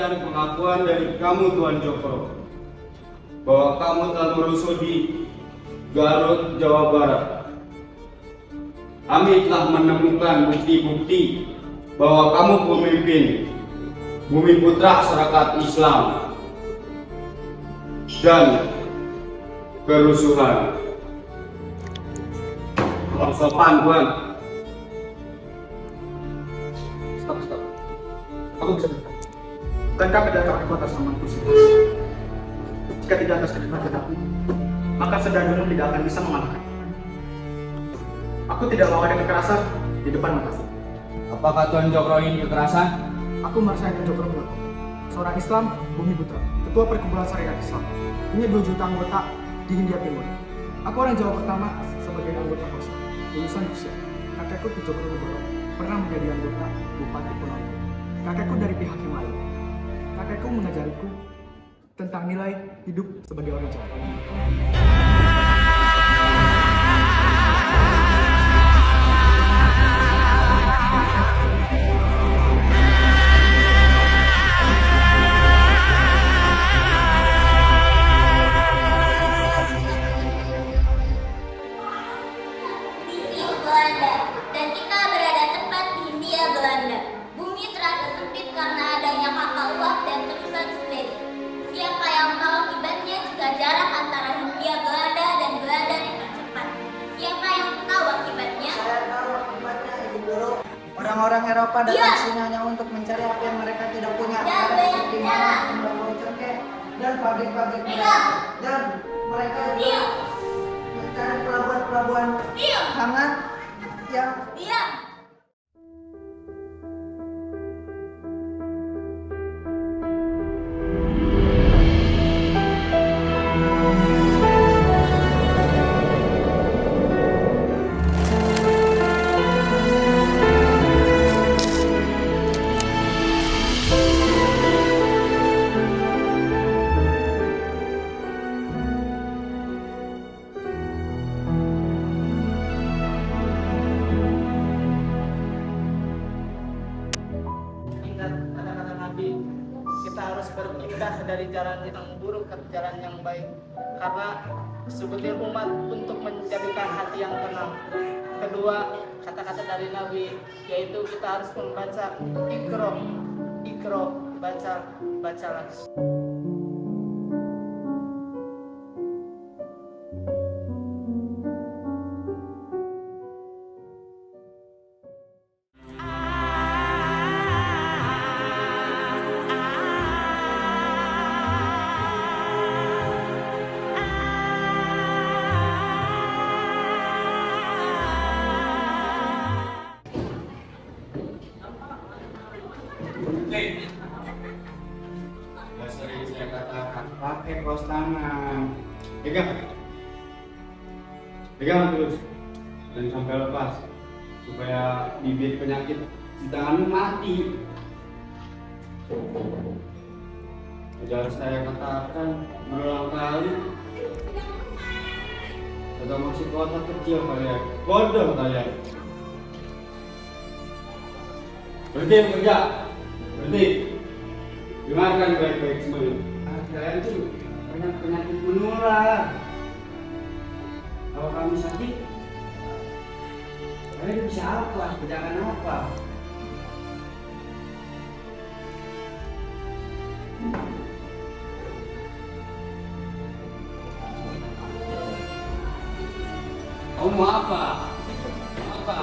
mencari pengakuan dari kamu Tuan Cokro bahwa kamu telah merusuh di Garut, Jawa Barat. Kami telah menemukan bukti-bukti bahwa kamu pemimpin Bumi Putra Masyarakat Islam dan kerusuhan. Sopan, Tuan. Stop. Aku bisa berkata. Bukankah kedatangan kota Samanku sendiri? Jika tidak atas kehendak tetapi, maka Sedagunung tidak akan bisa mengalahkan. Aku tidak mau ada kekerasan di depan mata. Apakah Tuan Cokro ingin kekerasan? Aku Marsha Cokro Broto, seorang Islam Bumi Putra, ketua perkumpulan syariat Islam, punya 2 juta anggota di Hindia Timur. Aku orang Jawa pertama sebagai anggota KOSA, lulusan Rusia. Kakekku Ki Cokro Negoro pernah menjadi anggota Bupati Ponorogo. Kakekku dari pihak yang lain. Kakekku mengajariku tentang nilai hidup sebagai orang Jawa. Belanda, dan kita berada tepat di Hindia Belanda. Bumi terasa sempit karena adanya kapal uap dan terusan space. Siapa yang tahu akibatnya jika jarak antara Hindia Belanda dan Belanda dipercepat? Siapa yang tahu akibatnya? Saya tahu akibatnya, Ibu Guru. Orang-orang Eropa datang sini hanya untuk mencari apa yang mereka tidak punya. Jangan Ada banyak seperti bicara. mana, tembakau cengkeh, dan pabrik-pabrik Diam. mereka. Dan mereka juga Diam. mencari pelabuhan-pelabuhan Diam. hangat yang Diam. ingat kata-kata Nabi, kita harus berpindah dari jalan yang buruk ke jalan yang baik, karena sebutir umat untuk menjadikan hati yang tenang. Kedua, kata-kata dari Nabi yaitu kita harus membaca ikro, bacalah. Ya sering saya katakan, pakai kaos tangan. Pegang terus, dan sampai lepas, supaya bibit penyakit di tanganmu mati. Sudah saya katakan berulang kali, sudah masuk kota kecil kalian, bodoh kalian. Berhenti bekerja, berhenti. Dengarkan baik-baik semuanya. Kalian tuh banyak penyakit menular. Kalau kami sakit, kalian bisa apa? Kerjakan apa? Kamu mau apa? Apa?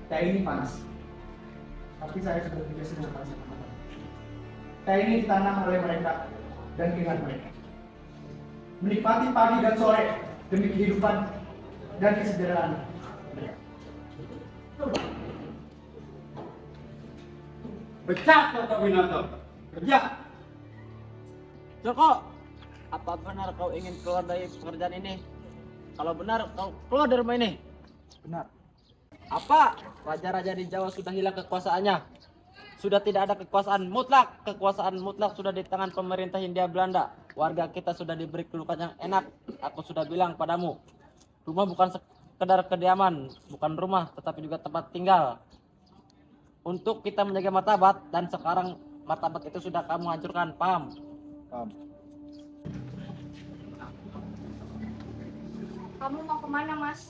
Teh ini panas, tapi saya sudah tidak sedang panas. Teh ini ditanam oleh mereka dan keringat mereka. Menikmati pagi dan sore demi kehidupan dan kesejahteraan mereka. Pecah kau Binato. Kerja. Joko, apa benar kau ingin keluar dari pekerjaan ini? Kalau benar, kau keluar dari rumah ini. Benar. Apa? Raja-raja di Jawa sudah hilang kekuasaannya. Sudah tidak ada kekuasaan mutlak. Kekuasaan mutlak sudah di tangan pemerintah Hindia Belanda. Warga kita sudah diberi kedudukan yang enak. Aku sudah bilang padamu, rumah bukan sekedar kediaman, bukan rumah, tetapi juga tempat tinggal. Untuk kita menjaga martabat, dan sekarang martabat itu sudah kamu hancurkan, paham? Paham. Kamu mau kemana, Mas?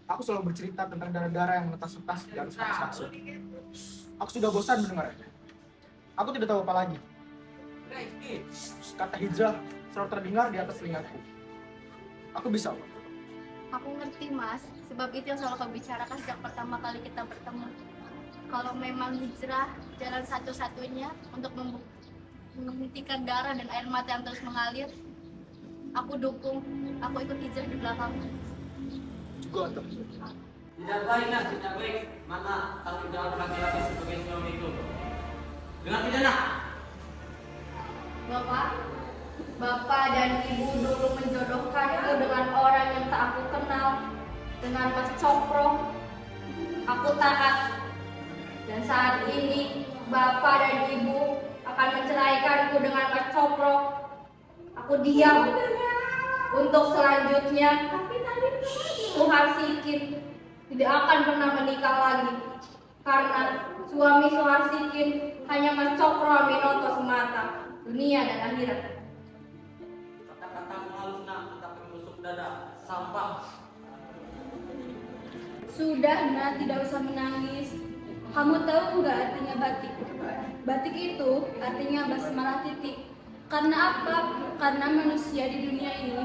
Aku selalu bercerita tentang darah-darah yang menetas-netas dan saksu. Aku sudah bosan mendengarnya. Aku tidak tahu apa lagi. Kata hijrah selalu terdengar di atas telingaku. Aku bisa. Aku ngerti mas, sebab itu yang selalu kau bicarakan sejak pertama kali kita bertemu. Kalau memang hijrah jalan satu-satunya untuk menghentikan darah dan air mata yang terus mengalir, aku dukung, aku ikut hijrah di belakangmu. Juga untuk Tidak baik, Nak, tidak baik. Mana tanggung jawab laki-laki sebagai suami itu? Dengar tidak, Nak? Bapak dan ibu dulu menjodohkanku dengan orang yang tak aku kenal, dengan Mas Cokro. Aku taat. Dan saat ini bapak dan ibu akan menceraikanku dengan Mas Cokro. Aku diam. Untuk selanjutnya, Tuhan Sikin tidak akan pernah menikah lagi. Karena suami Suharsikin hanya Mas Cokro Aminoto semata, dunia dan akhirat. Kata-kata halus, Nak, tetapi menusuk dada. Sampah. Sudah, Nak, tidak usah menangis. Kamu tahu nggak artinya batik? Batik itu artinya basmalah titik. Karena apa? Karena manusia di dunia ini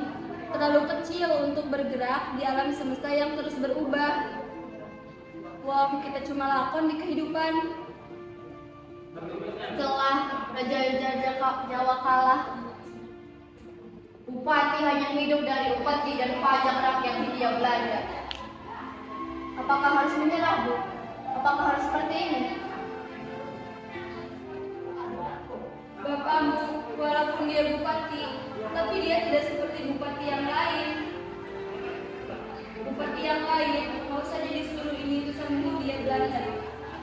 terlalu kecil untuk bergerak di alam semesta yang terus berubah. Wong, kita cuma lakon di kehidupan. Setelah Raja Jawa kalah, Bupati hanya hidup dari upeti dan pajak rakyat Hindia Belanda. Apakah harus menyerah, Bu? Apakah harus seperti ini? Bapakmu, walaupun dia bupati, tapi dia tidak seperti bupati yang lain. Bupati yang lain mau saja disuruh ini itu sama Hindia Belanda.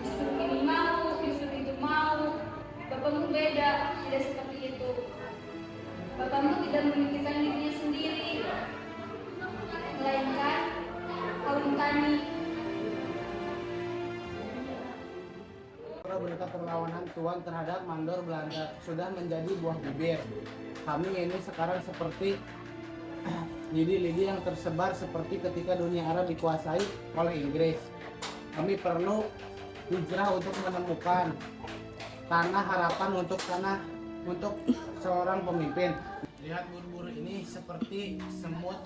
Disuruh ini mau, disuruh itu mau. Bapakmu beda, tidak seperti itu. Bapakmu tidak memikirkan dirinya sendiri, melainkan kaum tani. Berita perlawanan Tuan terhadap mandor Belanda sudah menjadi buah bibir. Kami ini sekarang seperti lidi-lidi yang tersebar seperti ketika dunia Arab dikuasai oleh Inggris. Kami perlu hijrah untuk menemukan tanah harapan untuk seorang pemimpin. Lihat buru-buru ini seperti semut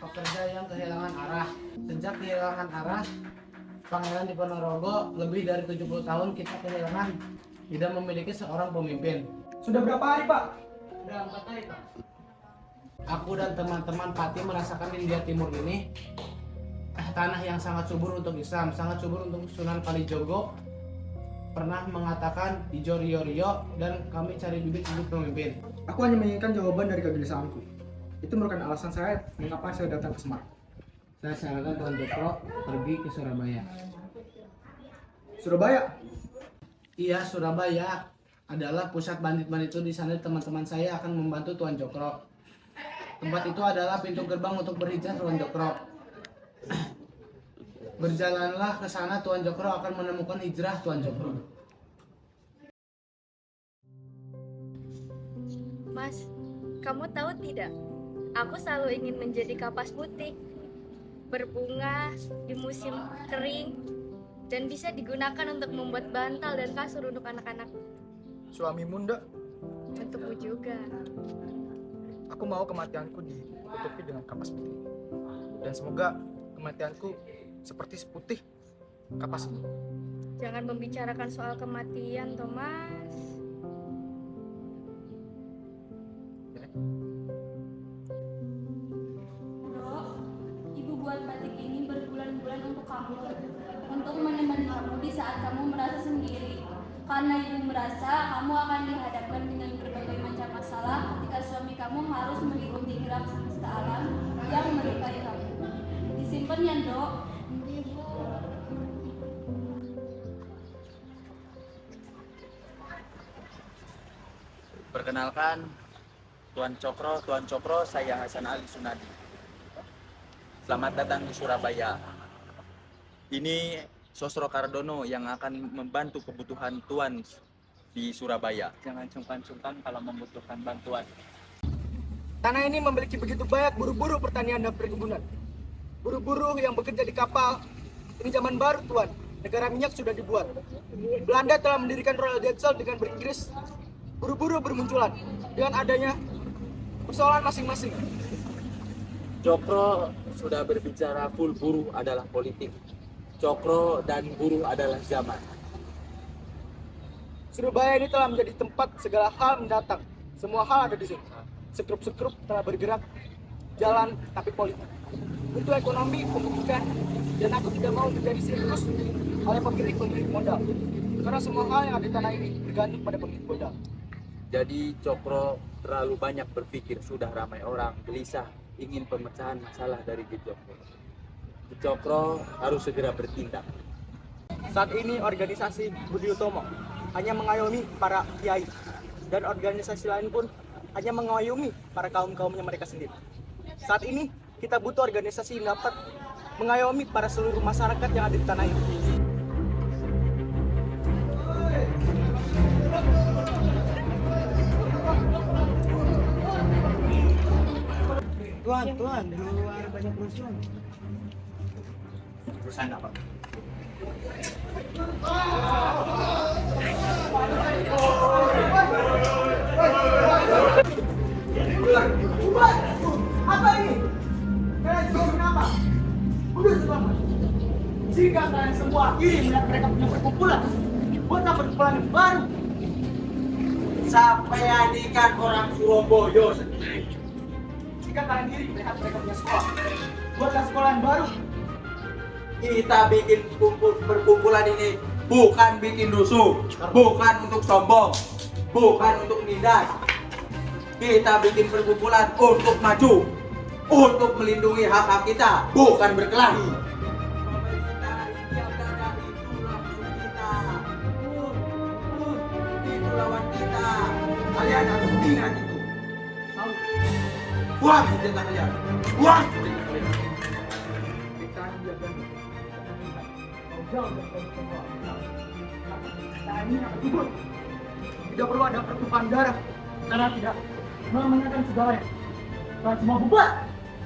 pekerja yang kehilangan arah. Sejak kehilangan arah, Pangeran Diponorogo lebih dari 70 tahun kita kehilangan tidak memiliki seorang pemimpin. sudah berapa hari, Pak? Sudah 4 hari, Pak. Aku dan teman-teman Pati merasakan India Timur ini tanah yang sangat subur untuk Islam, sangat subur untuk Sunan Kalijogo. Pernah mengatakan hijau rio-rio dan kami cari bibit-bibit pemimpin. Aku hanya menginginkan jawaban dari kegelisahanku. Itu merupakan alasan saya mengapa saya datang ke Semarang. Saya sarankan Tuan Jokro pergi ke Surabaya. Surabaya? Iya, Surabaya adalah pusat bandit-bandit itu. Di sana teman-teman saya akan membantu Tuan Jokro. Tempat itu adalah pintu gerbang untuk berhijrah Tuan Jokro. Berjalanlah ke sana, Tuan Jokro akan menemukan hijrah Tuan Jokro. Mas, kamu tahu tidak? Aku selalu ingin menjadi kapas putih, berbunga di musim kering, dan bisa digunakan untuk membuat bantal dan kasur untuk anak-anak. Suamimu ndak? Untukmu juga. Aku mau kematianku ditutupi dengan kapas putih. Dan semoga kematianku seperti seputih kapas ini. Jangan membicarakan soal kematian, Thomas. Dok, ibu buat batik ini berbulan-bulan untuk kamu, untuk menemani kamu di saat kamu merasa sendiri. Karena ibu merasa kamu akan dihadapkan dengan berbagai macam masalah ketika suami kamu harus mengikuti gerak semesta alam yang melukai kamu. Disimpan ya, Dok. Perkenalkan, Tuan Cokro, saya Hasan Ali Sunadi. Selamat datang di Surabaya. Ini Sosro Kardono yang akan membantu kebutuhan Tuan di Surabaya. Jangan sungkan-sungkan kalau membutuhkan bantuan. Tanah ini memiliki begitu banyak buruh-buruh pertanian dan perkebunan. Buruh-buruh yang bekerja di kapal. Ini zaman baru, Tuan. Negara minyak sudah dibuat. Belanda telah mendirikan Royal Dutch dengan beringgris. Buruh-buruh bermunculan dengan adanya persoalan masing-masing. Cokro sudah berbicara full buruh adalah politik. Cokro dan buruh adalah zaman. Surabaya ini telah menjadi tempat segala hal mendatang. Semua hal ada di sini. Sekrup-sekrup telah bergerak, jalan tapi politik. Untuk ekonomi, pendidikan, dan aku tidak mau menjadi sirkus oleh pemilik modal. Karena semua hal yang ada di tanah ini bergantung pada pemilik modal. Jadi Cokro terlalu banyak berpikir, sudah ramai orang gelisah ingin pemecahan masalah dari Cokro. Cokro harus segera bertindak. Saat ini organisasi Budi Utomo hanya mengayomi para kiai, dan organisasi lain pun hanya mengayomi para kaum-kaumnya mereka sendiri. Saat ini kita butuh organisasi yang dapat mengayomi para seluruh masyarakat yang ada di tanah ini. Tuan, di luar banyak rusuh. Perusahaan apa? Apa ini? Kalian semua kenapa? Udah selamat. Jika kalian semua iri melihat mereka punya perkumpulan, buat apa perkumpulan yang baru? Sampai adikan orang Surabaya sendiri. Jika kalian iri melihat mereka punya sekolah, buatlah sekolah yang baru. Kita bikin perkumpulan ini bukan bikin rusuh, bukan untuk sombong, bukan untuk nindas. Kita bikin perkumpulan untuk maju, untuk melindungi hak-hak kita, bukan berkelahi. Pemerintah India Belanda itu lawan kita. Itu lawan kita. Kalian harus ingat itu. Buang senjata kalian. Buang senjata kalian. Kita menjaga jauh dari semua. Nah ini akan gugur. Tidak perlu ada pertumpahan darah karena tidak menanyakan segalanya. Kalian semua bubar,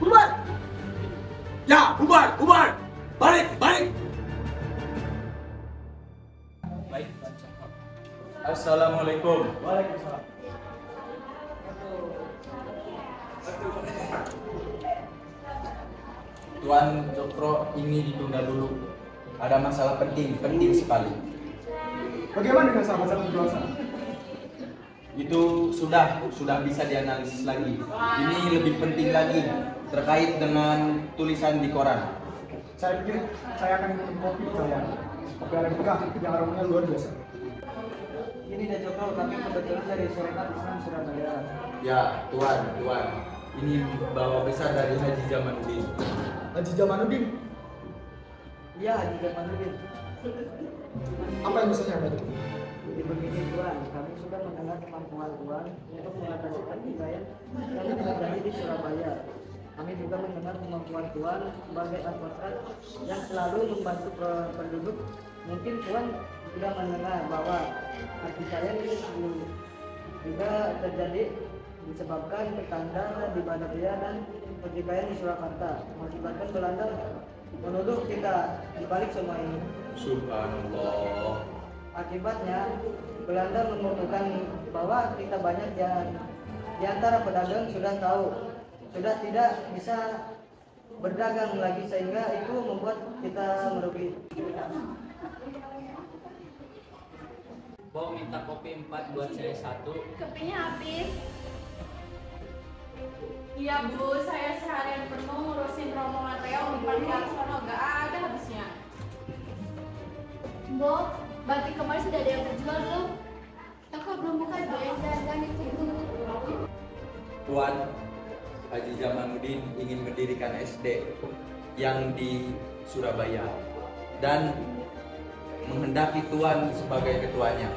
bubar. Ya, bubar. Balik. Baik, Assalamualaikum. Waalaikumsalam. Tuan Cokro, ini ditunda dulu. Ada masalah penting sekali. Bagaimana dengan sahabat-sahabat di luar sana? Itu sudah bisa dianalisis lagi. Ini lebih penting lagi terkait dengan tulisan di koran. Saya pikir saya akan minum kopi kalian. Kopi Arabica yang aromanya luar biasa. Ini dah Cokro, tapi kebetulan dari Syarikat Islam Surabaya. Ya, Tuan. Ini bawa besar dari Haji Zamanuddin. Haji Zamanuddin, Iya, Haji Zamanuddin. apa yang bisa saya bantu? Jadi begini Tuan, kami sudah mendengar kemampuan Tuan untuk mengatasi pertikaian yang terjadi di Surabaya. Kami juga mendengar kemampuan Tuan sebagai advokat yang selalu membantu penduduk. Mungkin Tuan sudah mendengar bahwa pertikaian ini juga terjadi disebabkan petanda di Batavia dan pertikaian di Surakarta. Mengakibatkan Belanda menuduh kita dibalik semua ini. Subhanallah. Akibatnya Belanda memutuskan bahwa kita banyak yang di antara pedagang sudah tahu sudah tidak bisa berdagang lagi, sehingga itu membuat kita merugi. Bo minta kopi 4 buat saya 1. Kopinya habis. Iya Bu, saya seharian penuh ngurusin rombongan Reo di parkiran sono, gak ada habisnya. Bo, batik kemarin sudah ada yang terjual belum? Toko belum buka dan itu dulu. Tuan, Haji Zamanuddin ingin mendirikan SD yang di Surabaya dan menghendaki Tuan sebagai ketuanya.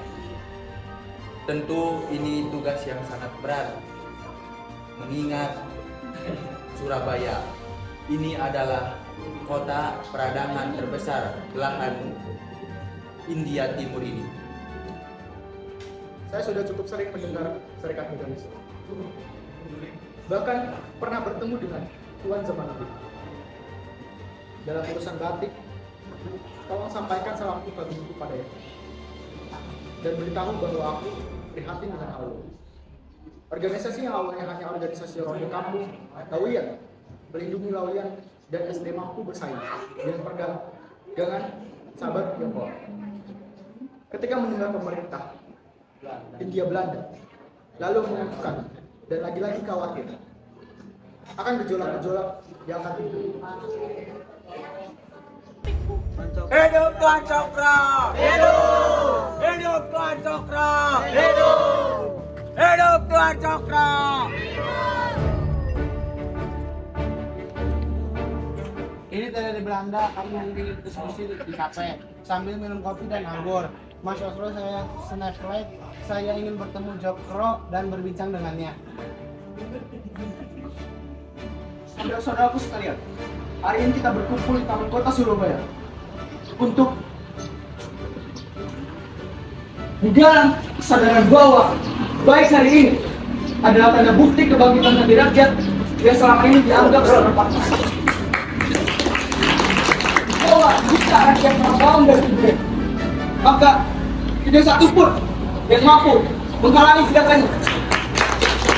Tentu ini tugas yang sangat berat. mengingat Surabaya ini adalah kota peradangan terbesar belahan India Timur ini. Saya sudah cukup sering mendengar Serikat Medan Islam. Bahkan pernah bertemu dengan Tuan Zamanuddin. Dalam urusan batik, tolong sampaikan salamku ke ibu padanya. Dan beritahu bahwa aku prihatin dengan hal ini. Organisasi yang awalnya hanya organisasi ronde kampung, Lawian, melindungi Lawian dan SD mampu bersaing dengan perdagangan sahabat Tiongkok. Ketika mendengar pemerintah Hindia Belanda lalu mengumumkan dan lagi-lagi khawatir akan gejolak-gejolak yang akan timbul. Hidup Tuan Cokro! Hidup! Hidup Tuan Cokro! Hidup! Hidup Tuan Cokro! Ini dari Belanda, kami ingin diskusi di kafe sambil minum kopi dan anggur. Mas Oslo, saya Snapchat, saya ingin bertemu Cokro dan berbincang dengannya. Saudara-saudaraku sekalian, hari ini kita berkumpul di Taman Kota Surabaya untuk menggalang kesadaran bahwa baik hari ini adalah tanda bukti kebangkitan hati rakyat yang selama ini dianggap terlepas. Bahwa jika rakyat terbangun dari tidur, maka tidak satu pun yang mampu menghalangi gerakannya.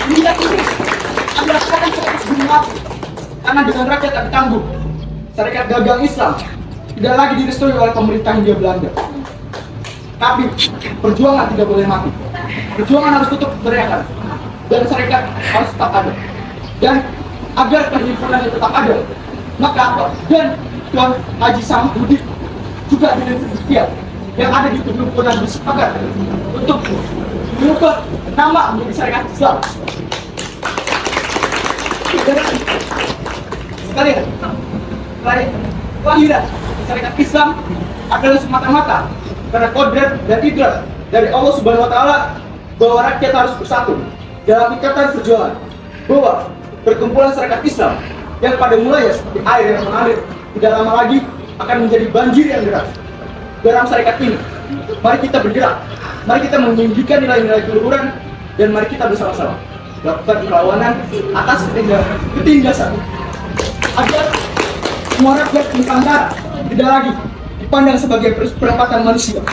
Tindak ini adalah serangan serikat gunung api, karena dengan rakyat yang tangguh, Serikat Dagang Islam tidak lagi direstui oleh pemerintah Hindia Belanda. Tapi perjuangan tidak boleh mati. Perjuangan harus tetap beriakan dan serikat harus tetap ada. Dan agar perhimpunan tetap ada, maka apa? Dan Tuan Haji Samsudin juga dengan setia yang ada di perhimpunan bersepakat untuk mengubah nama menjadi Serikat Islam. Sekalian, kelahiran Serikat Islam adalah semata-mata karena kodrat dan idrat dari Allah Subhanahu wa Ta'ala bahwa rakyat harus bersatu dalam ikatan perjuangan, bahwa perkumpulan Serikat Islam yang pada mulanya seperti air yang mengalir tidak lama lagi akan menjadi banjir yang deras. Dalam serikat ini, mari kita bergerak, mari kita meninggikan nilai-nilai keluhuran, dan mari kita bersama-sama lakukan perlawanan atas ketindasan agar semua rakyat Nusantara tidak lagi dipandang sebagai perempatan manusia.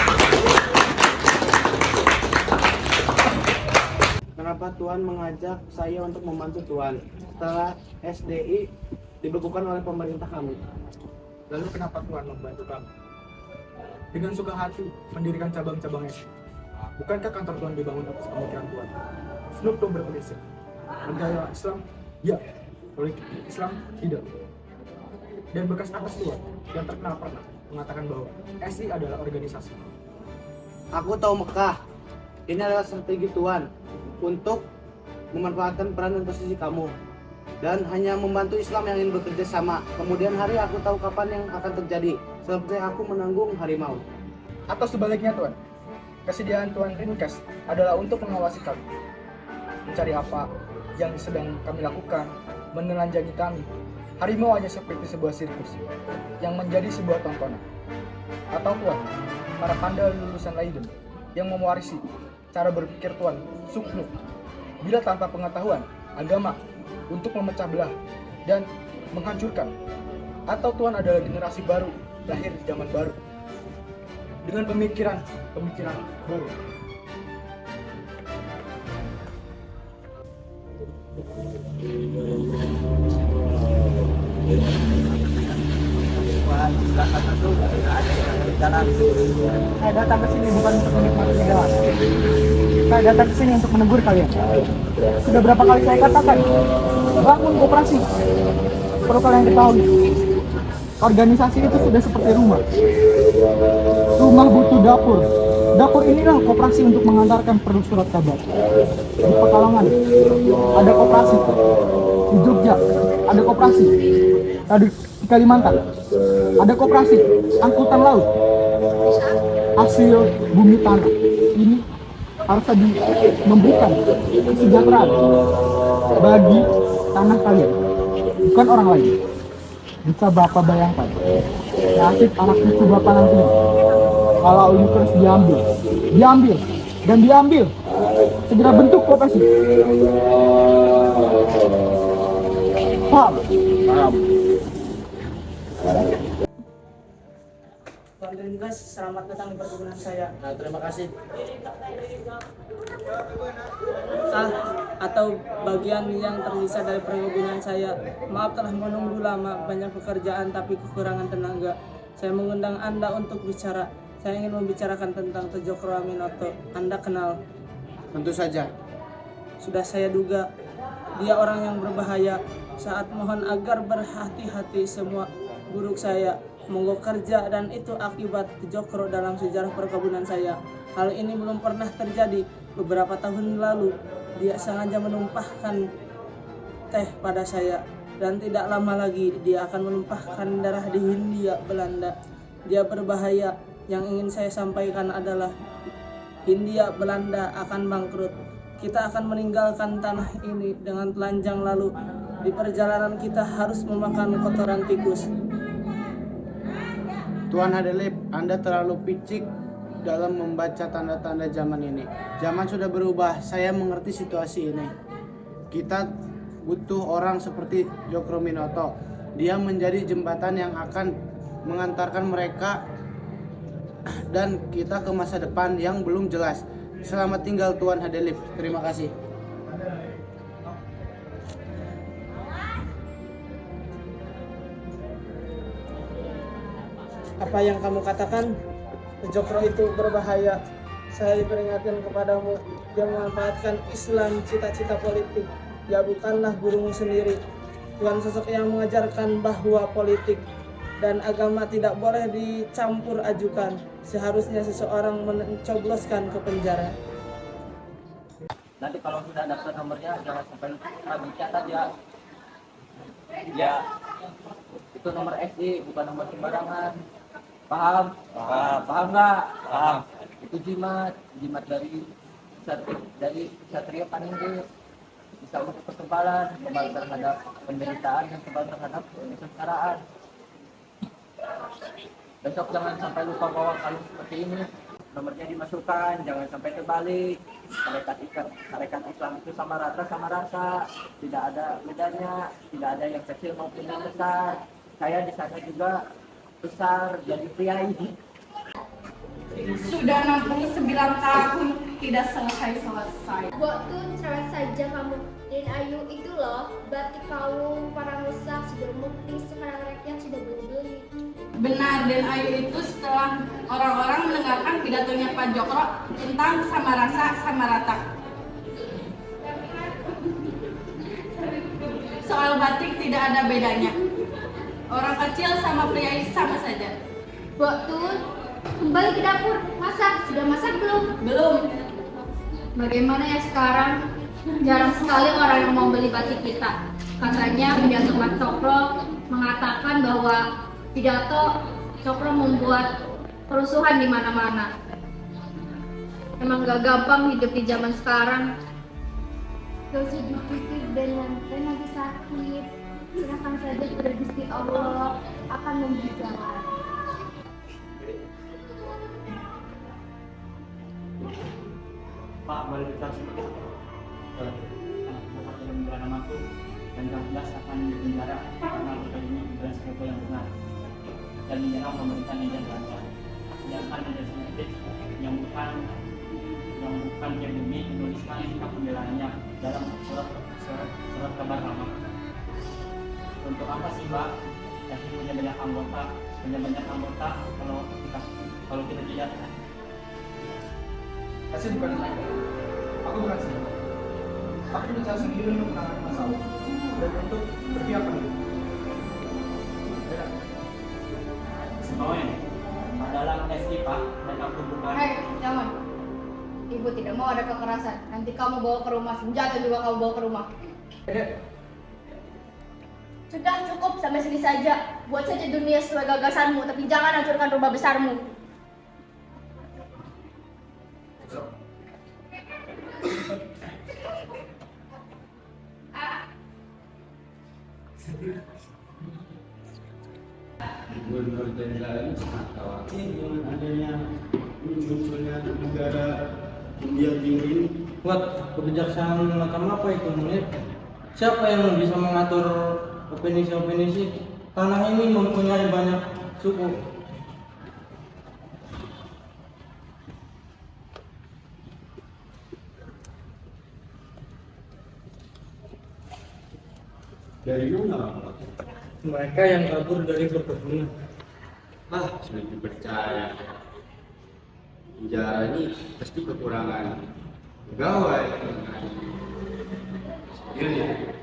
Kenapa Tuan mengajak saya untuk membantu Tuan setelah SDI dibekukan oleh pemerintah kami? Lalu kenapa Tuhan membantu kami? Dengan suka hati mendirikan cabang-cabang SDI. Bukankah kantor Tuhan dibangun atas pemikiran Tuhan? Snoop Dogg berprinsip, negara Islam, ya, politik Islam, tidak. Dan bekas atas Tuhan yang terkenal pernah mengatakan bahwa SI adalah organisasi. Aku tahu Mekah. Ini adalah strategi Tuhan untuk memanfaatkan peran dan posisi kamu dan hanya membantu Islam yang ingin bekerja sama. Kemudian hari aku tahu kapan yang akan terjadi, seperti aku menanggung harimau. Atau sebaliknya Tuhan, kesediaan Tuhan ringkas adalah untuk mengawasi kami, mencari apa yang sedang kami lakukan, menelanjangi kami. Harimau hanya seperti sebuah sirkus yang menjadi sebuah tontonan. Atau Tuhan, para pandai lulusan Leiden yang mewarisi cara berpikir Tuhan Suknu, bila tanpa pengetahuan agama untuk memecah belah dan menghancurkan. Atau Tuhan adalah generasi baru lahir di zaman baru dengan pemikiran baru. Saya datang ke sini bukan untuk menikmati hidangan. Saya datang ke sini untuk menegur kalian. Sudah berapa kali saya katakan, bangun koperasi. Perlu kalian ketahui, organisasi itu sudah seperti rumah. Rumah butuh dapur. Dapur inilah koperasi untuk mengantarkan produk surat kabar. Di Pekalongan ada koperasi. Di Jogja ada koperasi. Di Kalimantan ada koperasi angkutan laut. Hasil bumi tanah ini harus memberikan kesejahteraan bagi tanah kalian, bukan orang lain. Bisa Bapak bayangkan, nasib anak cucu Bapak nanti kalau Unicron diambil, dan diambil. Segera bentuk profesi. Paham? Paham. Tuan Ringas, selamat datang di perkebunan saya. Nah, terima kasih. Atau bagian yang tersisa dari perkebunan saya. Maaf telah menunggu lama, banyak pekerjaan tapi kekurangan tenaga. Saya mengundang Anda untuk bicara. Saya ingin membicarakan tentang Tejokro Aminoto. Anda kenal? Tentu saja. Sudah saya duga, dia orang yang berbahaya. Saat mohon agar berhati-hati semua buruk saya. Mogok kerja dan itu akibat Tejokro dalam sejarah perkebunan saya. Hal ini belum pernah terjadi. Beberapa tahun lalu dia sengaja menumpahkan teh pada saya dan tidak lama lagi dia akan menumpahkan darah di Hindia Belanda. Dia berbahaya. Yang ingin saya sampaikan adalah Hindia Belanda akan bangkrut. Kita akan meninggalkan tanah ini dengan telanjang lalu. Di perjalanan kita harus memakan kotoran tikus. Tuan Hadelip, Anda terlalu picik dalam membaca tanda-tanda zaman ini. Zaman sudah berubah, saya mengerti situasi ini. Kita butuh orang seperti Jokro Minoto. Dia menjadi jembatan yang akan mengantarkan mereka dan kita ke masa depan yang belum jelas. Selamat tinggal Tuan Hadelip. Terima kasih. Apa yang kamu katakan? Jokro itu berbahaya. Saya peringatkan kepadamu, dia memanfaatkan Islam cita-cita politik. Dia bukanlah gurumu sendiri. Tuhan sosok yang mengajarkan bahwa politik dan agama tidak boleh dicampur ajukan. Seharusnya seseorang mencobloskan ke penjara. Nanti kalau sudah dapat nomornya jangan sampai kami catat ya. Ya, itu nomor SI bukan nomor sembarangan. Paham? Paham nggak? Paham. Itu jimat dari Satria Paninggi. Bisa untuk kekebalan, kebal terhadap penderitaan dan kebal terhadap kesengsaraan. Besok jangan sampai lupa bawa kalung seperti ini. Nomornya dimasukkan, jangan sampai terbalik. Tarekat Islam itu sama rata. Tidak ada bedanya, tidak ada yang kecil maupun yang besar. Saya di sana juga besar jadi priai. Sudah 69 tahun tidak selesai. Waktu cerewet saja kamu. Dan Ayu itu loh, batik kaum para musa sudah mukti, sekarang rakyat sudah beli-beli. Benar, dan Ayu itu setelah orang-orang mendengarkan pidatonya Pak Jokro tentang sama rasa, sama rata. Soal batik tidak ada bedanya. Orang kecil sama pria sama saja. Waktu kembali ke dapur, masak. Sudah masak belum? Belum. Bagaimana ya sekarang? Jarang sekali orang yang mau beli batik kita. Katanya pidato Mas Cokro mengatakan bahwa pidato Cokro membuat kerusuhan di mana-mana. Emang gak gampang hidup di zaman sekarang. Gak usah dipikir dengan lagi sakit. Serahkan saja kepada Gusti Allah akan memberi jalan. Pak, boleh kita sedikit? Bapak tidak membela namaku dan jelas akan dipenjara karena kita ini bukan sesuatu yang benar dan menyerang pemerintah Niger Belanda. Sedangkan ada Semitik yang bukan pribumi menuliskan sikap pembelaannya dalam surat kabar lama. Untuk apa sih Pak? Kasih punya banyak anggota kalau kita tidak Kasih bukan mereka. Aku bukan siapa. Aku bicara sendiri untuk menangani masalah dan untuk berpihak pada ibu. semuanya adalah SI Pak dan aku bukan. Hei, jangan. Ibu tidak mau ada kekerasan. Nanti kamu bawa ke rumah, senjata juga kamu bawa ke rumah. Sudah cukup sampai sini saja. Buat saja dunia sesuai gagasanmu, tapi jangan hancurkan rumah besarmu. Gubernur Jenderal ini sangat khawatir dengan adanya munculnya negara India Timur ini. Buat kebijaksanaan macam apa itu Munir? Siapa yang bisa mengatur opini? Tanah ini mempunyai banyak suku. Dari mana? Mereka yang kabur dari perkebunan. Sudah dipercaya. Penjara ini pasti kekurangan pegawai. Skillnya.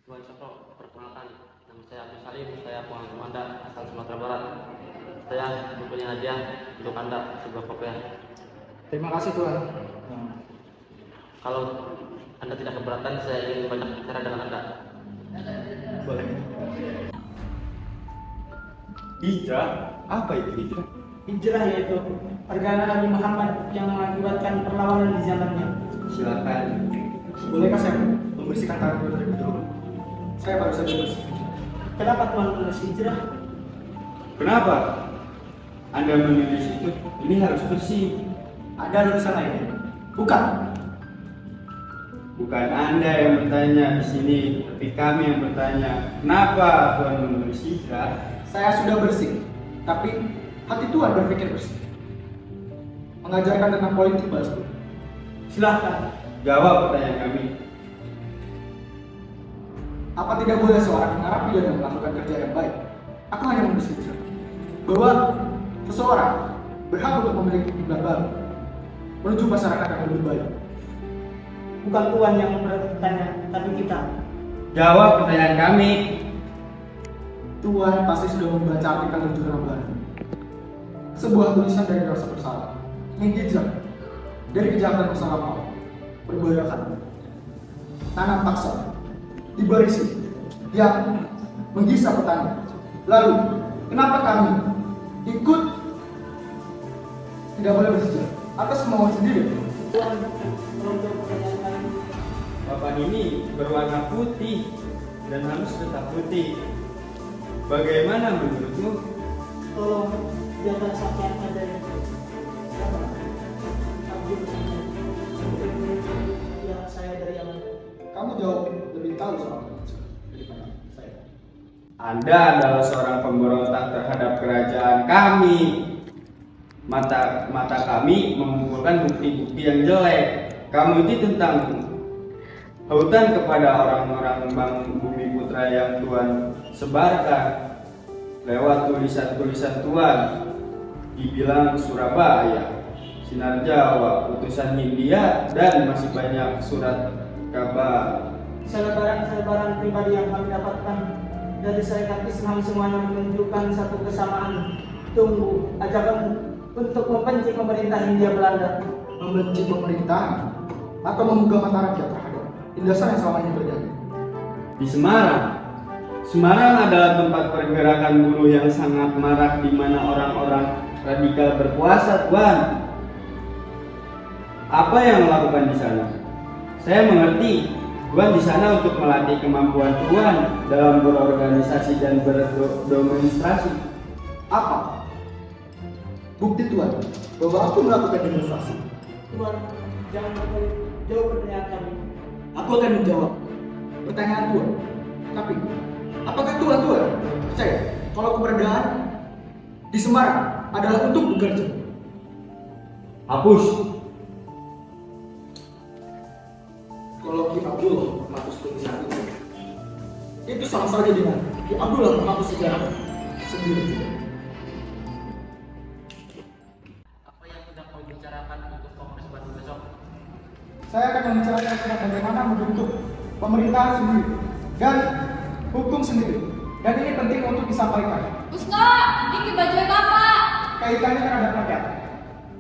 Tuan Cokro, perkenalkan, nama saya Abdul Salim, saya pengantar Anda asal Sumatera Barat. Saya mempunyai hadiah untuk Anda, sebuah kopiah. Terima kasih Tuhan. Kalau Anda tidak keberatan, saya ingin banyak bicara dengan Anda. Boleh. Hijrah? Apa itu hijrah? Hijrah yaitu perjalanan Nabi Muhammad yang mengakibatkan perlawanan di zamannya. Silakan. Bolehkah saya membersihkan tangan dulu terlebih dahulu? Saya baru saja bersih. Kenapa Tuhan menulis hijrah? Kenapa? Anda menulis itu? Ini harus bersih. Ada tulisan lainnya? Bukan. Bukan Anda yang bertanya di sini, tapi kami yang bertanya. Kenapa Tuhan menulis hijrah? Saya sudah bersih, tapi hati Tuhan berpikir bersih. Mengajarkan tentang politik balas dulu. Silahkan. Jawab pertanyaan kami. Apa tidak boleh seorang narapidana melakukan kerja yang baik? Aku hanya memberitahu bahwa seseorang berhak untuk memiliki kiblat baru menuju masyarakat yang lebih baik. Bukan Tuhan yang bertanya, tapi kita. Jawab pertanyaan kami. Tuhan pasti sudah membaca artikel rujukan Al-Quran. Sebuah tulisan dari rasa bersalah, menghijrah dari kejahatan masa lampau, perbudakan, tanam paksa, dibarisi, yang menghisap petani. Lalu, kenapa kami ikut tidak boleh bersejarah atas kemauan sendiri? Tuhan menuntut pertanyaan kami. Papan ini berwarna putih dan harus tetap putih. Bagaimana menurutmu? Tolong jaga sakyat ada yang Abdul ya saya dari Yaman. Kamu jauh lebih tahu soal itu daripada saya. Anda adalah seorang pemberontak terhadap kerajaan kami. Mata kami mengumpulkan bukti-bukti yang jelek. Kamu itu tentang hutan kepada orang-orang Bang Bumi Putra yang Tuhan sebarkan lewat tulisan-tulisan Tuhan. Dibilang Surabaya, Sinar Jawa, Utusan Hindia, dan masih banyak surat kabar. Selebaran pribadi yang kami dapatkan dari Serikat Islam semuanya menunjukkan satu kesamaan. Tunggu ajakanmu untuk membenci pemerintah Hindia Belanda. Membenci pemerintahan atau membuka mata rakyat terhadap tindasan yang selama ini terjadi. Di Semarang adalah tempat pergerakan buruh yang sangat marak, di mana orang-orang radikal berkuasa, Tuan. Apa yang melakukan di sana? Saya mengerti Tuhan di sana untuk melatih kemampuan Tuhan dalam berorganisasi dan berdemonstrasi. Apa bukti Tuhan bahwa aku melakukan demonstrasi? Tuhan, jangan jauh pertanyaan kami. Aku akan menjawab pertanyaan Tuhan. Tapi apakah Tuhan percaya kalau keberadaan di Semarang adalah untuk bekerja? Hapus. Kalau Ki Abdullah menghapus tulisan itu sama saja dengan Ki Abdullah menghapus sejarah sendiri juga. Apa yang sedang kau bicarakan untuk Kongres Bandung besok? Saya akan membicarakan tentang bagaimana membentuk pemerintahan sendiri dan hukum sendiri. Dan ini penting untuk disampaikan. Ustaz, ini baju Bapak. Kaitannya terhadap rakyat.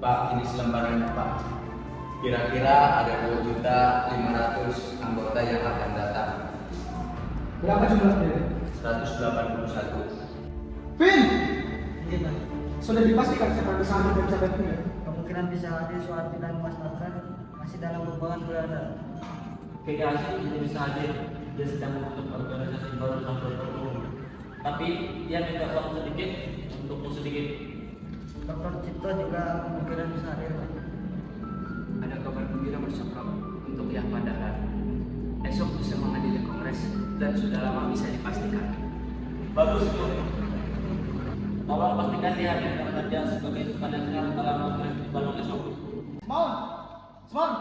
Pak, ini selembarannya Pak. Kira-kira ada 2.500.000 anggota yang akan datang. Berapa jumlahnya? 181. Vin, Iya, Pak. sudah dipastikan seperti sama dan catatnya. Kemungkinan bisa hadir Suharti dan Mas Nasran masih dalam hubungan berada. Hasil tidak bisa hadir, dia sedang membentuk organisasi baru sampai umum. Tapi dia minta uang sedikit untuk sedikit. Dr. Cipto juga kemungkinan bisa hadir. Ada kabar gembira bersokro untuk yang Pandaran. Esok bisa menghadiri kongres dan sudah lama bisa dipastikan. Bagus itu. Tolong pastikan dia hadir karena dia sebagai panitia dalam kongres di Bandung esok. Semangat,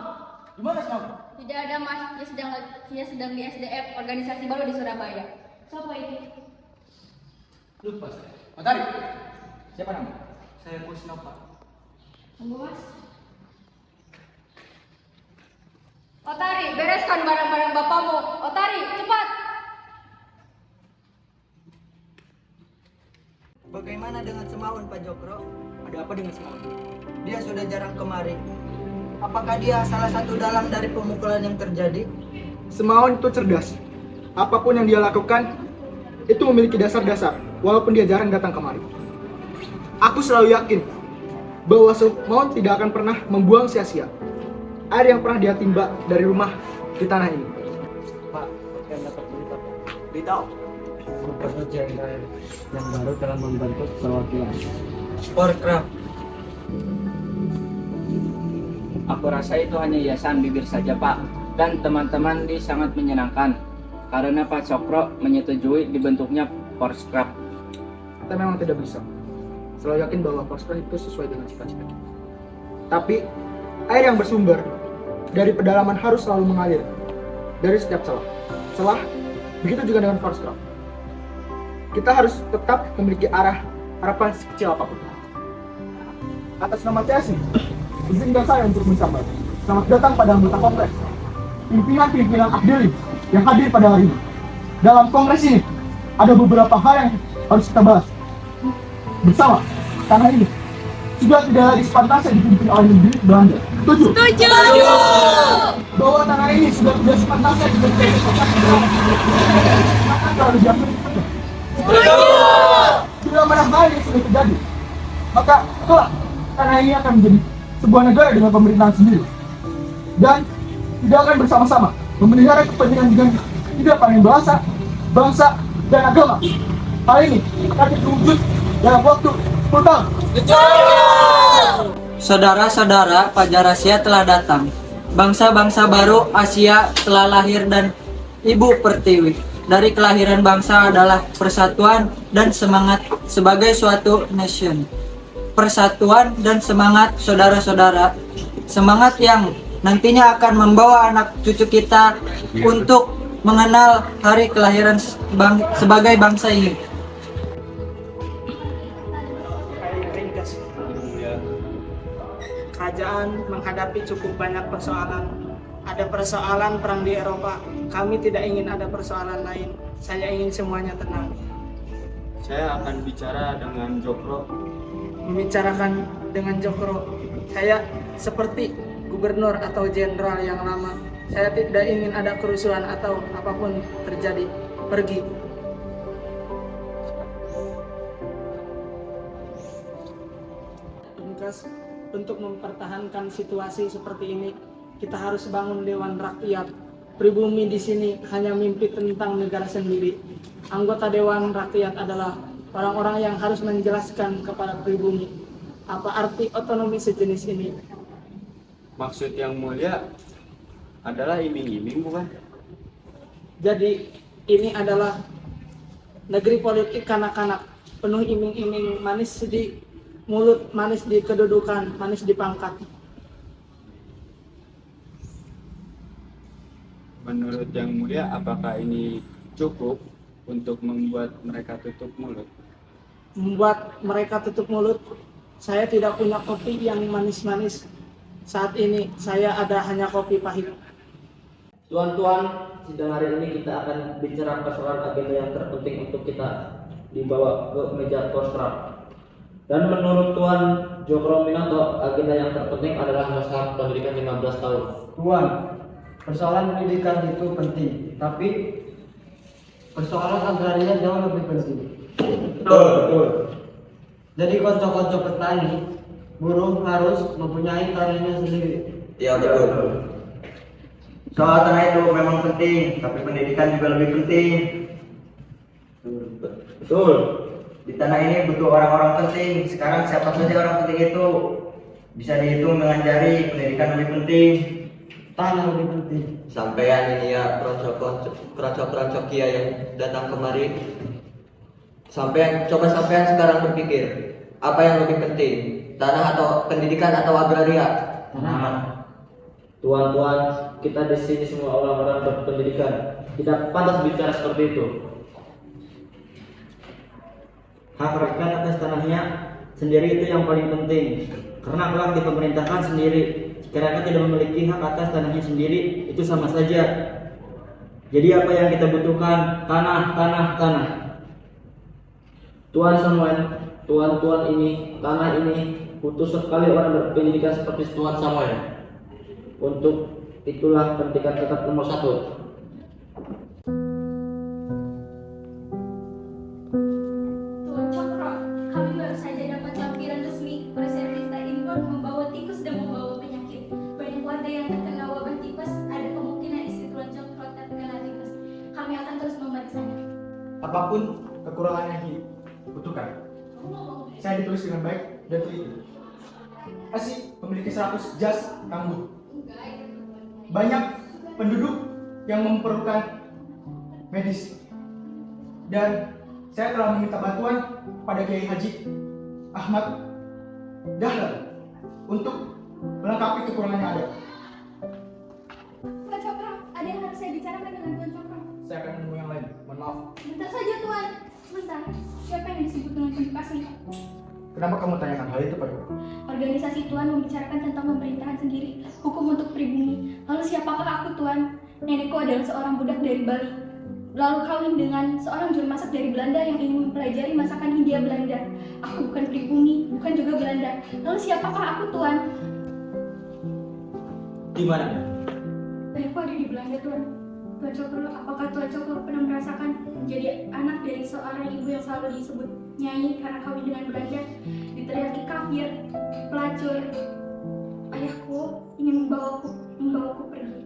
gimana semangat? Tidak ada mas, dia sedang di SDF organisasi baru di Surabaya. Siapa itu? Lupa saya. Matahari, siapa nama? Saya Kusno Pak. Tunggu mas. Otari, bereskan barang-barang bapakmu. Otari, cepat. Bagaimana dengan Semaun, Pak Jokro? Ada apa dengan Semaun? Dia sudah jarang kemari. Apakah dia salah satu dalang dari pemukulan yang terjadi? Semaun itu cerdas. Apapun yang dia lakukan, itu memiliki dasar-dasar, walaupun dia jarang datang kemari. Aku selalu yakin bahwa Semaun tidak akan pernah membuang sia-sia air yang pernah dia timba dari rumah di tanah ini. Pak, yang dapat berita. Beritahu. Gubernur Jenderal yang baru telah membentuk perwakilan Porcraft. Aku rasa itu hanya hiasan bibir saja Pak. Dan teman-teman sangat menyenangkan karena Pak Cokro menyetujui dibentuknya Porcraft. Kita memang tidak bisa selalu yakin bahwa Porcraft itu sesuai dengan cita-cita kita. Tapi air yang bersumber dari pedalaman harus selalu mengalir dari setiap celah. Begitu juga dengan Porcraft. Kita harus tetap memiliki harapan sekecil apapun. Atas nama TSI, izinkan saya untuk mencabar. Selamat datang pada anggota kongres, pimpinan Abdili yang hadir pada hari ini. Dalam kongres ini, ada beberapa hal yang harus kita bahas bersama. Karena ini sudah tidak lagi sepantasnya dipimpin oleh negeri Belanda. Setuju? Setuju! Bahwa tanah ini sudah tidak sepantasnya dipimpin oleh negeri Belanda. Bila mana hal yang sudah terjadi, maka kelak tanah ini akan menjadi sebuah negara dengan pemerintahan sendiri dan tidak akan bersama-sama memelihara kepentingan dengan tidak pandang bangsa, dan agama. Hal ini akan terwujud dalam waktu 10 tahun. Saudara-saudara, Fajar Asia telah datang. Bangsa-bangsa baru Asia telah lahir dan Ibu Pertiwi. Dari kelahiran bangsa adalah persatuan dan semangat sebagai suatu nation. Persatuan dan semangat saudara-saudara. Semangat yang nantinya akan membawa anak cucu kita untuk mengenal hari kelahiran sebagai bangsa ini. Kerajaan menghadapi cukup banyak persoalan. Ada persoalan perang di Eropa. Kami tidak ingin ada persoalan lain. Saya ingin semuanya tenang. Saya akan bicara dengan Jokro. Membicarakan dengan Jokro, saya seperti gubernur atau jenderal yang lama. Saya tidak ingin ada kerusuhan atau apapun terjadi. Pergi. Untuk mempertahankan situasi seperti ini, kita harus bangun Dewan Rakyat. Pribumi di sini hanya mimpi tentang negara sendiri. Anggota Dewan Rakyat adalah orang-orang yang harus menjelaskan kepada pribumi apa arti otonomi sejenis ini. Maksud yang mulia adalah iming-iming, bukan? Jadi ini adalah negeri politik kanak-kanak, penuh iming-iming, manis di mulut, manis di kedudukan, manis di pangkat. Menurut yang mulia, apakah ini cukup untuk membuat mereka tutup mulut? Membuat mereka tutup mulut? Saya tidak punya kopi yang manis-manis. Saat ini saya ada hanya kopi pahit. Tuan-tuan, sidang hari ini kita akan bicara persoalan agenda yang terpenting untuk kita dibawa ke meja Porcraft. Dan menurut Tuan Jokro Minanto, agenda yang terpenting adalah masalah pendidikan 15 tahun. Tuan, persoalan pendidikan itu penting, tapi persoalan agraria jauh lebih penting. Betul. Jadi kocok-kocok petani, buruh harus mempunyai karyanya sendiri. Iya betul. Soal tanah itu memang penting, tapi pendidikan juga lebih penting. Betul. Di tanah ini butuh orang-orang penting. Sekarang siapa saja orang penting itu? Bisa dihitung dengan jari. Pendidikan lebih penting. Tanah lebih penting. Sampean ini ya kroncok kia yang datang kemari. Coba sampean sekarang berpikir, apa yang lebih penting? Tanah atau pendidikan atau agraria? Tanah. Tuan-tuan, kita di sini semua orang-orang berpendidikan. Tidak pantas bicara seperti itu. Hak rakyat atas tanahnya sendiri itu yang paling penting. Karena kelak dipemerintahkan sendiri. Jika rakyat tidak memiliki hak atas tanahnya sendiri, itu sama saja. Jadi apa yang kita butuhkan? Tanah. Tuan Samuel, tuan-tuan ini, tanah ini butuh sekali orang berpendidikan seperti Tuan Samuel. Untuk itulah pendidikan tetap nomor 1. Tuan Cokro, kami baru saja dapat lampiran resmi Presiden Desa Impor membawa tikus dan membawa penyakit. Banyak warga yang terkena wabah tipes, ada kemungkinan istri Tuan Cokro terkena tipes. Kami akan terus memeriksanya. Apapun kekurangan yang dibutuhkan, saya ditulis dengan baik dan teliti. Asih memiliki 100 jas rambut. Banyak penduduk yang memerlukan medis, dan saya telah meminta bantuan pada Kiai Haji Ahmad Dahlan untuk melengkapi kekurangan yang ada. Tuan Cokro, ada yang harus saya bicarakan dengan Tuan Cokro. Saya akan menemui yang lain. Mohon maaf. Sebentar saja Tuan, sebentar. Siapa yang disebut dengan penduduk asli? Kenapa kamu tanyakan hal itu padaku? Organisasi Tuan membicarakan tentang pemerintahan sendiri, hukum untuk pribumi. Lalu siapakah aku Tuan? Nenekku adalah seorang budak dari Bali. Lalu kawin dengan seorang juru masak dari Belanda yang ingin mempelajari masakan Hindia Belanda. Aku bukan pribumi, bukan juga Belanda. Lalu siapakah aku Tuan? Di mana? Ayahku ada di Belanda Tuan. Tuan Cokro, apakah Tuan Cokro pernah merasakan menjadi anak dari seorang ibu yang selalu disebut Nyai karena kawin dengan Belanda, diteriaki kafir, pelacur? Ayahku ingin membawaku pergi,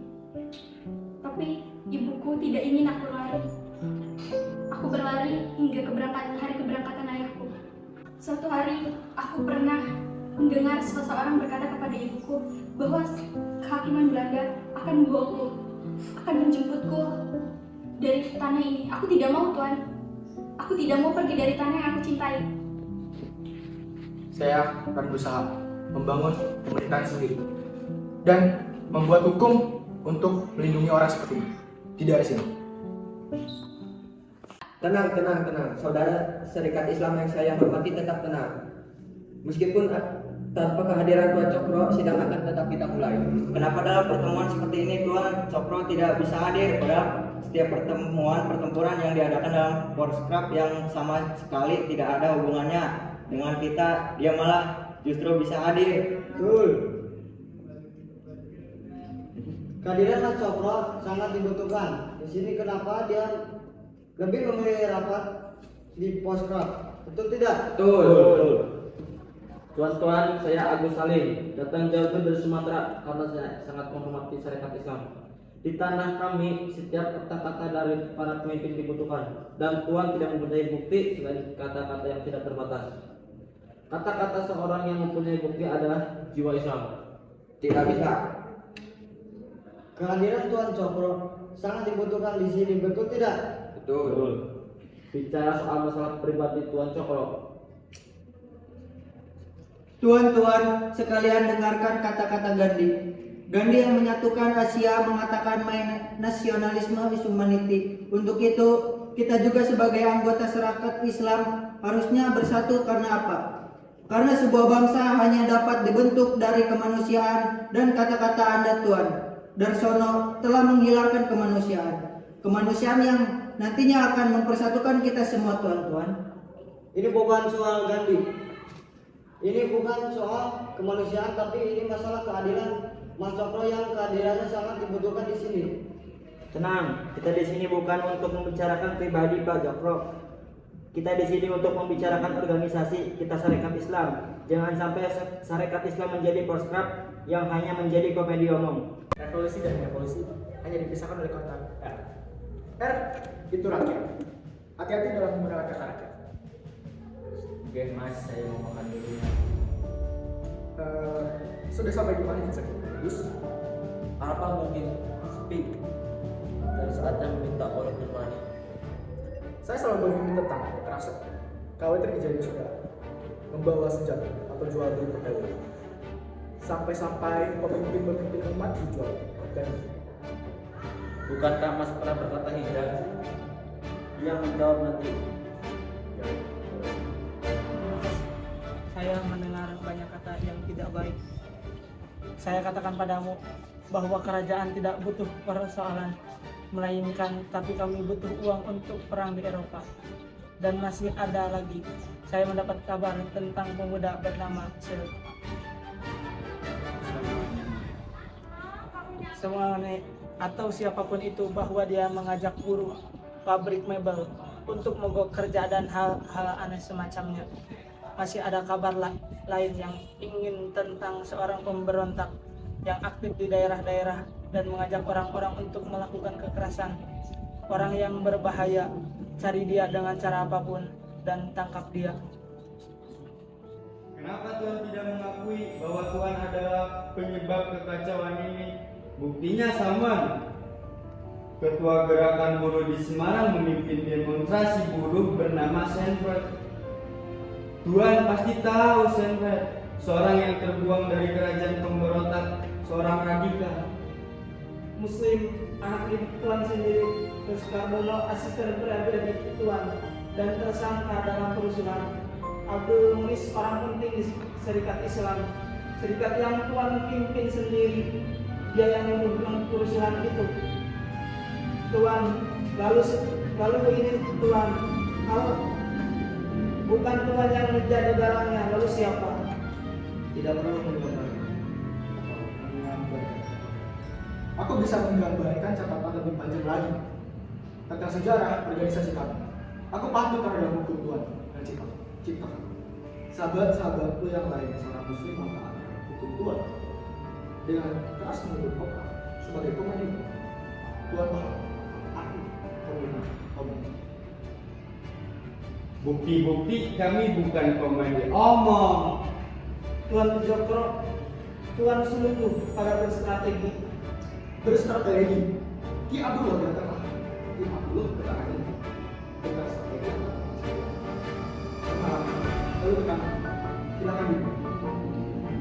tapi ibuku tidak ingin aku lari. Aku berlari hingga hari keberangkatan ayahku. Suatu hari aku pernah mendengar seseorang berkata kepada ibuku bahwa kehakiman Belanda akan membawaku, akan menjemputku dari tanah ini. Aku tidak mau Tuan. Aku tidak mau pergi dari tanah yang aku cintai. Saya akan berusaha membangun pemerintahan sendiri dan membuat hukum untuk melindungi orang seperti ini. Tidak ada sini. Tenang. Saudara Serikat Islam yang saya hormati, tetap tenang. Meskipun tanpa kehadiran Tuan Cokro, sidang akan tetap kita mulai. Kenapa dalam pertemuan seperti ini Tuan Cokro tidak bisa hadir? Padahal setiap pertempuran yang diadakan dalam Forskrap yang sama sekali tidak ada hubungannya dengan kita, dia malah justru bisa hadir. Betul. Kehadiran Mas Cokro sangat dibutuhkan. Di sini kenapa dia lebih memilih rapat di Poskrap? Betul tidak? Betul. Tuan-tuan, saya Agus Salim, datang jauh dari Sumatera karena saya sangat menghormati syariat Islam. Di tanah kami, setiap kata-kata dari para pemimpin dibutuhkan, dan Tuan tidak mempunyai bukti selain kata-kata yang tidak terbatas. Kata-kata seorang yang mempunyai bukti adalah jiwa Islam. Tidak bisa. Kehadiran Tuan Cokro sangat dibutuhkan di sini, betul tidak? Betul. Bicara soal masalah pribadi Tuan Cokro, Tuan-tuan sekalian, dengarkan kata-kata Gandhi. Gandhi yang menyatukan Asia mengatakan main nasionalisme is humanity. Untuk itu, kita juga sebagai anggota Serikat Islam harusnya bersatu karena apa? Karena sebuah bangsa hanya dapat dibentuk dari kemanusiaan, dan kata-kata Anda Tuan Darsono telah menghilangkan kemanusiaan. Kemanusiaan yang nantinya akan mempersatukan kita semua tuan-tuan. Ini bukan soal Gandhi. Ini bukan soal kemanusiaan, tapi ini masalah keadilan Mas Cokro yang kehadirannya sangat dibutuhkan di sini. Tenang, kita di sini bukan untuk membicarakan pribadi Pak Cokro. Kita di sini untuk membicarakan organisasi kita Serikat Islam. Jangan sampai Serikat Islam menjadi Poskrap yang hanya menjadi komedi omong. Revolusi dan evolusi hanya dipisahkan oleh kata R. R itu rakyat. Hati-hati dalam menggunakan kata rakyat. Oke mas, saya mau makan dulu. Sudah sampai di mana Gus? Gus? Apa mungkin sepi dan saatnya meminta oleh bermani? Saya selalu bermimpi tentang kekerasan. KW terjadi sudah membawa senjata atau jual beli perdagangan. Sampai-sampai pemimpin umat dijual dan Bukankah mas pernah berkata hijrah? Dia menjawab nanti. Saya mendengar banyak kata yang tidak baik. Saya katakan padamu bahwa kerajaan tidak butuh persoalan, melainkan tapi kami butuh uang untuk perang di Eropa. Dan masih ada lagi, saya mendapat kabar tentang pemuda bernama Sel. Semuanya atau siapapun itu bahwa dia mengajak buruh pabrik mebel untuk mogok kerja dan hal-hal aneh semacamnya. Masih ada kabar lain yang ingin tentang seorang pemberontak yang aktif di daerah-daerah dan mengajak orang-orang untuk melakukan kekerasan. Orang yang berbahaya, cari dia dengan cara apapun dan tangkap dia. Kenapa Tuhan tidak mengakui bahwa Tuhan adalah penyebab kekacauan ini? Buktinya sama. Ketua gerakan buruh di Semarang memimpin demonstrasi buruh bernama Sanford. Tuhan pasti tahu Sanford, seorang yang terbuang dari kerajaan pemberontak, seorang radikal. Muslim, anak Tuan sendiri, terus Kardono asisten berada di Tuan dan tersangka dalam kerusuhan. Abdul Munis orang penting di Serikat Islam, serikat yang Tuan pimpin sendiri, dia yang membunuh kerusuhan itu. Tuan, lalu ini Tuan, kalau bukan Tuhan yang menjadi dalangnya, lalu siapa? Tidak perlu menggambarkan. Aku bisa menggambarkan catatan lebih panjang lagi tentang sejarah organisasi kami. Aku patuh terhadap hukum Tuhan dan ciptakan. Sahabat-sahabatku yang lain seorang muslim mentaati hukum Tuhan dengan keras menurut Quran sebagai komandan. Tuhan paham, aku komandan. Bukti-bukti kami bukan komandan. Omong. Tuan Jokro, Tuan sungguh pada berstrategi. Ki Abdullah datanglah. Ki Abdullah datanglah. Berstrategi. Lalu datang. Silakan duduk.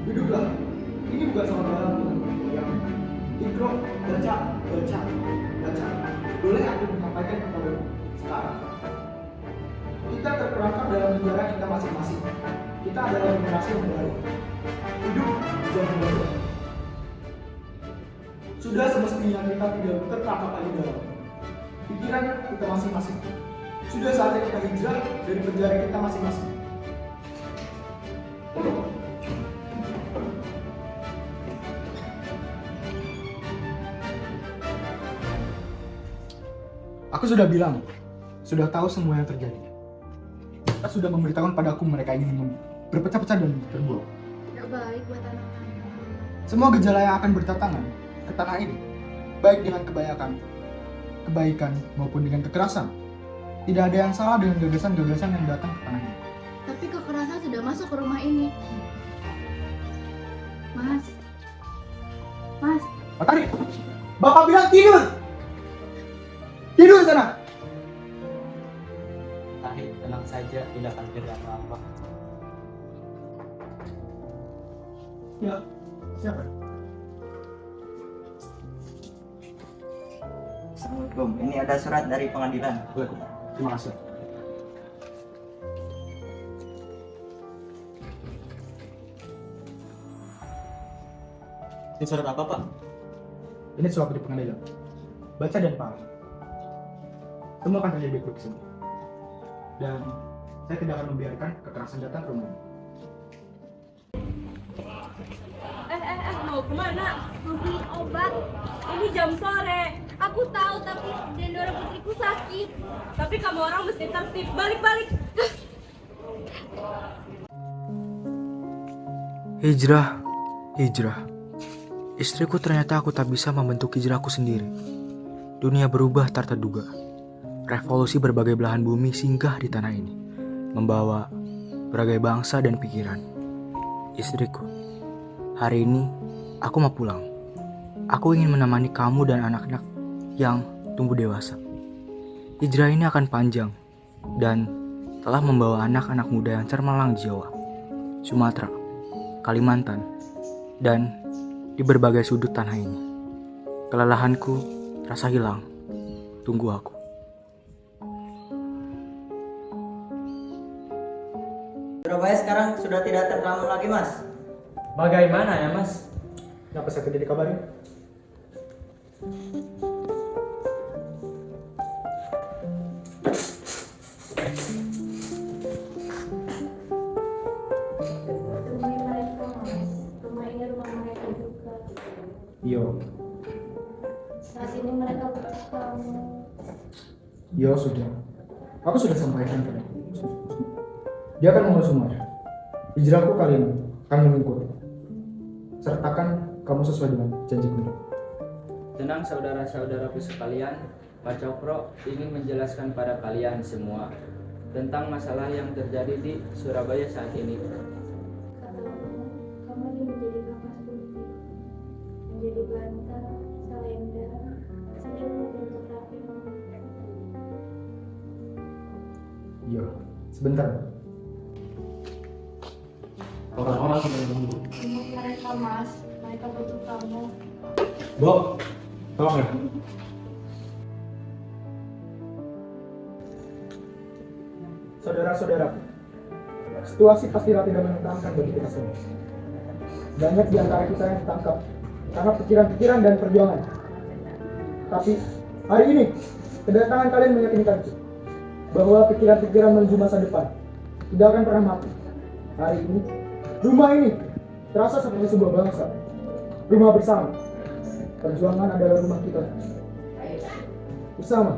Duduklah. Ini bukan soal dalam yang Ikro, baca. Boleh aku menyampaikan kepada sekarang. Kita terperangkap dalam negara kita masing-masing. Kita adalah generasi yang baru. Hidup jangan baru. Sudah semestinya kita tidak terperangkap lagi dalam pikiran kita masing-masing. Sudah saatnya kita hijrah dari penjara kita masing-masing. Aku sudah bilang, sudah tahu semua yang terjadi. Kita sudah memberitahukan padaku mereka ingin berpecah-pecah dan berbuat. Tidak baik buat anak-anak. Semua gejala yang akan berdatangan ke tanah ini, baik dengan kebaikan maupun dengan kekerasan. Tidak ada yang salah dengan gagasan-gagasan yang datang ke tanah ini. Tapi kekerasan sudah masuk ke rumah ini. Mas. Matahari, Bapak bilang tidur! Tidur sana! Tarik, tenang saja, tidak akan terjadi apa-apa. Ya, siapa? Assalamualaikum, ini ada surat dari pengadilan. Terima kasih. Ini surat apa, Pak? Ini surat dari pengadilan. Baca dan paham. Semua akan terjadi baik-baik di sini. Dan saya tidak akan membiarkan kekerasan datang ke rumah ini. Mau kemana? Mau beli obat. Ini jam sore. Aku tahu tapi Dendora putriku sakit. Tapi kamu orang mesti tertib. Balik. Hijrah. Istriku ternyata aku tak bisa membentuk hijrahku sendiri. dunia berubah tak terduga. Revolusi berbagai belahan bumi singgah di tanah ini, membawa berbagai bangsa dan pikiran. Istriku, hari ini aku mau pulang. Aku ingin menemani kamu dan anak-anak yang tumbuh dewasa. Hijrah ini akan panjang dan telah membawa anak-anak muda yang cermelang di Jawa, Sumatera, Kalimantan, dan di berbagai sudut tanah ini. Kelelahanku terasa hilang. Tunggu aku. Surabaya sekarang sudah tidak terbangun lagi, Mas. Bagaimana ya, Mas? Kenapa saya tidak dikabarin? Temui mereka, Mas. Rumah ini rumah mereka juga. Yo, Saat ini mereka butuh kamu. yo sudah. Aku sudah sampaikan ke dia. Dia akan mengurus semuanya. Hijrahku kali ini akan mengikuti. Sertakan kamu sesuai dengan janjiku. Tenang saudara-saudaraku sekalian, Pak Cokro ingin menjelaskan pada kalian semua tentang masalah yang terjadi di Surabaya saat ini. Katamu, kamu ini menjadi kapas putih, menjadi bantal, selendang, selimut untuk rapi. Yo, sebentar. Orang-orang sudah menunggu. Temui mereka, Mas. Mereka butuh kamu. Bo, tolong ya. Saudara-saudara, situasi pasti tidak menyenangkan bagi kita semua. Banyak di antara kita yang ditangkap karena pikiran-pikiran dan perjuangan. Tapi hari ini kedatangan kalian meyakinkan bahwa pikiran-pikiran menuju masa depan tidak akan pernah mati. Hari ini, rumah ini terasa seperti sebuah bangsa. Rumah bersama. Perjuangan adalah rumah kita. Bersama.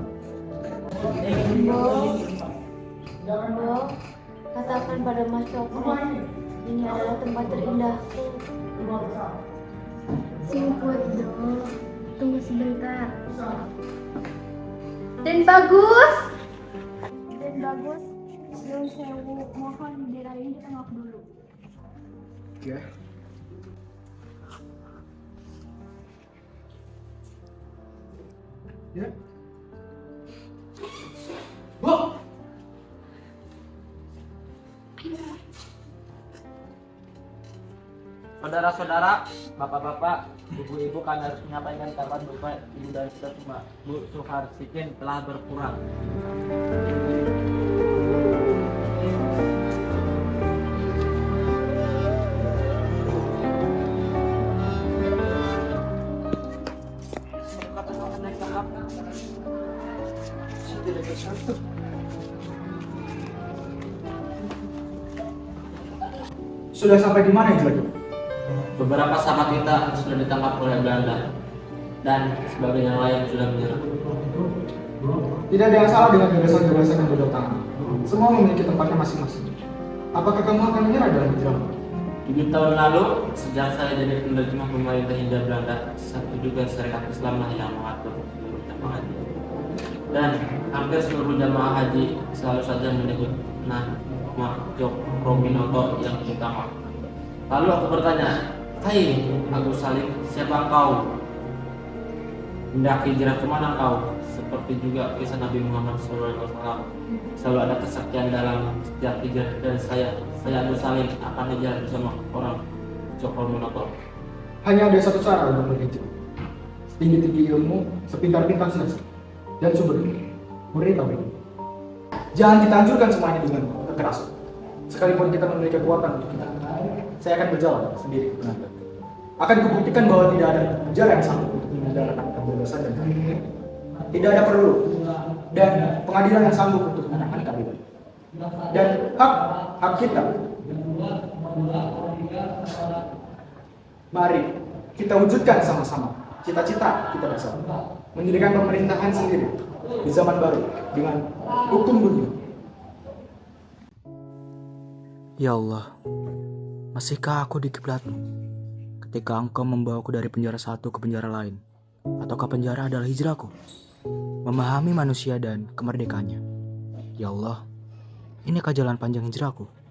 Bo, katakan pada Mas Cokro, ini adalah tempat terindahku. Singkut dong, tunggu sebentar. Dan bagus, Nyun Sewu, mohon dirayain di tengah dulu. Oke. Ya. Bu. Saudara-saudara, bapak-bapak, ibu-ibu, kami harus menyampaikan kabar duka ibu dan saudara Bu Suharsikin telah berkurang. Sudah sampai di mana itu lagi? Beberapa sahabat kita sudah ditangkap oleh Belanda dan sebagian yang lain sudah menyerah. Tidak ada yang salah dengan gagasan-gagasan yang berdatangan. Semua memiliki tempatnya masing-masing. Apakah kamu akan menyerah dalam hijrah? 7 tahun lalu, sejak saya jadi penerjemah pemerintah Hindia Belanda, satu juga syariat Islam lah yang mengatur seluruh jamaah haji. Dan hampir seluruh jamaah haji selalu saja menyebut nama Cokro Minoto yang utama. Lalu aku bertanya, "Hai Agus Salim, siapa engkau? Hendak hijrah kemana engkau?" Seperti juga kisah Nabi Muhammad SAW, selalu ada kesaktian dalam setiap hijrah, dan saya Agus Salim akan hijrah bersama orang Cokro Minoto. Hanya ada satu cara untuk berhijrah. Setinggi-tinggi ilmu, sepintar-pintar siasat, dan sumber murid tauhid. Jangan kita anjurkan semuanya dengan kekerasan. Sekalipun kita memiliki kekuatan untuk kita, saya akan berjalan sendiri ke Belanda. Akan kubuktikan bahwa tidak ada penjara yang sanggup untuk mengendalikan kebebasan dan keadilan. Tidak ada perlu dan pengadilan yang sanggup untuk menahan keadilan. Dan hak kita. Mari kita wujudkan sama-sama cita-cita kita bersama, mendirikan pemerintahan sendiri di zaman baru dengan hukum dunia. Ya Allah, masihkah aku di kiblatmu ketika Engkau membawaku dari penjara satu ke penjara lain? Ataukah penjara adalah hijrahku? memahami manusia dan kemerdekaannya. Ya Allah, inikah jalan panjang hijrahku?